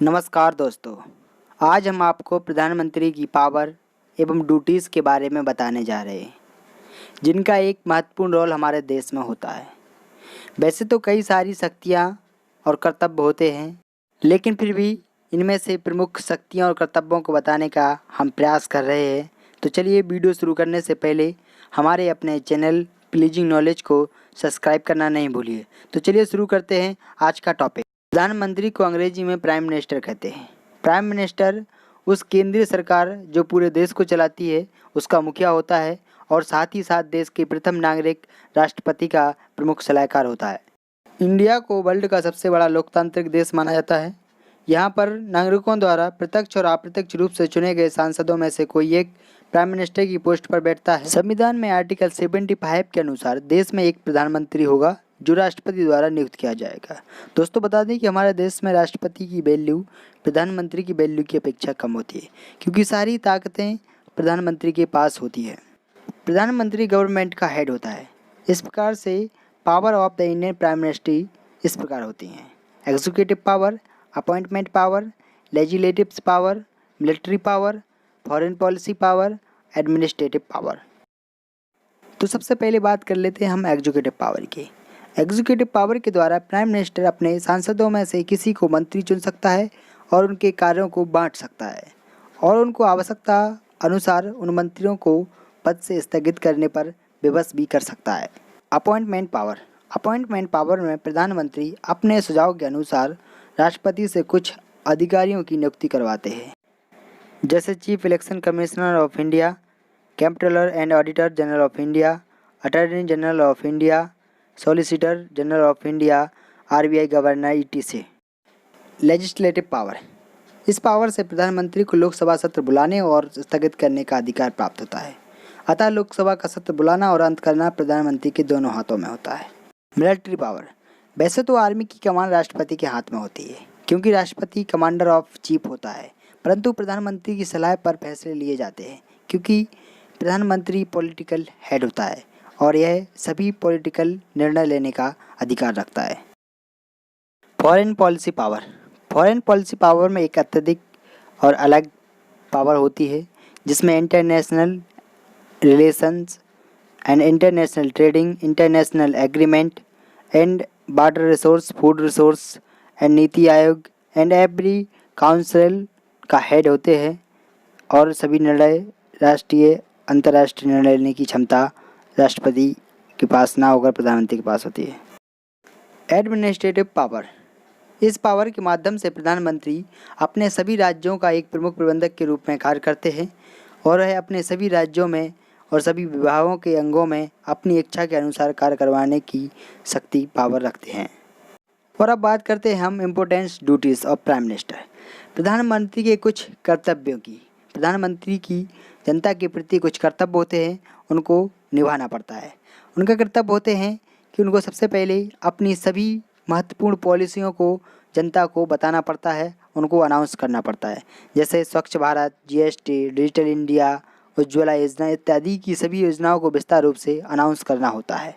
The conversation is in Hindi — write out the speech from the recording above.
नमस्कार दोस्तों, आज हम आपको प्रधानमंत्री की पावर एवं ड्यूटीज़ के बारे में बताने जा रहे हैं, जिनका एक महत्वपूर्ण रोल हमारे देश में होता है। वैसे तो कई सारी शक्तियाँ और कर्तव्य होते हैं, लेकिन फिर भी इनमें से प्रमुख शक्तियाँ और कर्तव्यों को बताने का हम प्रयास कर रहे हैं। तो चलिए, वीडियो शुरू करने से पहले हमारे अपने चैनल प्लीजिंग नॉलेज को सब्सक्राइब करना नहीं भूलिए। तो चलिए शुरू करते हैं आज का टॉपिक। प्रधानमंत्री को अंग्रेजी में प्राइम मिनिस्टर कहते हैं। प्राइम मिनिस्टर उस केंद्रीय सरकार जो पूरे देश को चलाती है उसका मुखिया होता है और साथ ही साथ देश के प्रथम नागरिक राष्ट्रपति का प्रमुख सलाहकार होता है। इंडिया को वर्ल्ड का सबसे बड़ा लोकतांत्रिक देश माना जाता है। यहाँ पर नागरिकों द्वारा प्रत्यक्ष और अप्रत्यक्ष रूप से चुने गए सांसदों में से कोई एक प्राइम मिनिस्टर की पोस्ट पर बैठता है। संविधान में आर्टिकल 75 के अनुसार देश में एक प्रधानमंत्री होगा जो राष्ट्रपति द्वारा नियुक्त किया जाएगा। दोस्तों, बता दें कि हमारे देश में राष्ट्रपति की वैल्यू प्रधानमंत्री की वैल्यू की अपेक्षा कम होती है, क्योंकि सारी ताकतें प्रधानमंत्री के पास होती है। प्रधानमंत्री गवर्नमेंट का हेड होता है। इस प्रकार से power of the Indian prime ministry इस प्रकार होती हैं: executive power, appointment power, legislative power, military power, foreign policy power, administrative power. तो सबसे पहले बात कर लेते हैं हम एग्जीक्यूटिव पावर की। एग्जीक्यूटिव पावर के द्वारा प्राइम मिनिस्टर अपने सांसदों में से किसी को मंत्री चुन सकता है और उनके कार्यों को बांट सकता है और उनको आवश्यकता अनुसार उन मंत्रियों को पद से स्थगित करने पर विवश भी कर सकता है। अपॉइंटमेंट पावर में प्रधानमंत्री अपने सुझाव के अनुसार राष्ट्रपति से कुछ अधिकारियों की नियुक्ति करवाते हैं, जैसे chief election commissioner of India, comptroller and auditor general of India, attorney general of India, solicitor general of India, RBI governor etc। Legislative power, इस पावर से प्रधानमंत्री को लोकसभा सत्र बुलाने और स्थगित करने का अधिकार प्राप्त होता है। अतः लोकसभा का सत्र बुलाना और अंत करना प्रधानमंत्री के दोनों हाथों में होता है। मिलिट्री पावर, वैसे तो आर्मी की कमान राष्ट्रपति के हाथ में होती है, क्योंकि राष्ट्रपति कमांडर ऑफ चीफ होता है, परंतु प्रधानमंत्री की सलाह पर फैसले लिए जाते हैं, क्योंकि प्रधानमंत्री पॉलिटिकल हेड होता है और यह सभी पॉलिटिकल निर्णय लेने का अधिकार रखता है। फॉरेन पॉलिसी पावर में एक अत्यधिक और अलग पावर होती है, जिसमें international relations and international trading, international agreement and water resource, food resource and NITI Aayog and every council का हेड होते हैं और सभी निर्णय राष्ट्रीय अंतर्राष्ट्रीय निर्णय लेने की क्षमता राष्ट्रपति के पास ना होकर प्रधानमंत्री के पास होती है। एडमिनिस्ट्रेटिव पावर, इस पावर के माध्यम से प्रधानमंत्री अपने सभी राज्यों का एक प्रमुख प्रबंधक के रूप में कार्य करते हैं और वह अपने सभी राज्यों में और सभी विभागों के अंगों में अपनी इच्छा के अनुसार कार्य करवाने की शक्ति पावर रखते हैं। और अब बात करते हैं हम importance duties of prime minister, प्रधानमंत्री के कुछ कर्तव्यों की। प्रधानमंत्री की जनता के प्रति कुछ कर्तव्य होते हैं, उनको निभाना पड़ता है। उनका कर्तव्य होते हैं कि उनको सबसे पहले अपनी सभी महत्वपूर्ण पॉलिसियों को जनता को बताना पड़ता है, उनको अनाउंस करना पड़ता है, जैसे स्वच्छ Bharat, GST, digital India, Ujjwala योजना इत्यादि की सभी योजनाओं को विस्तार रूप से अनाउंस करना होता है।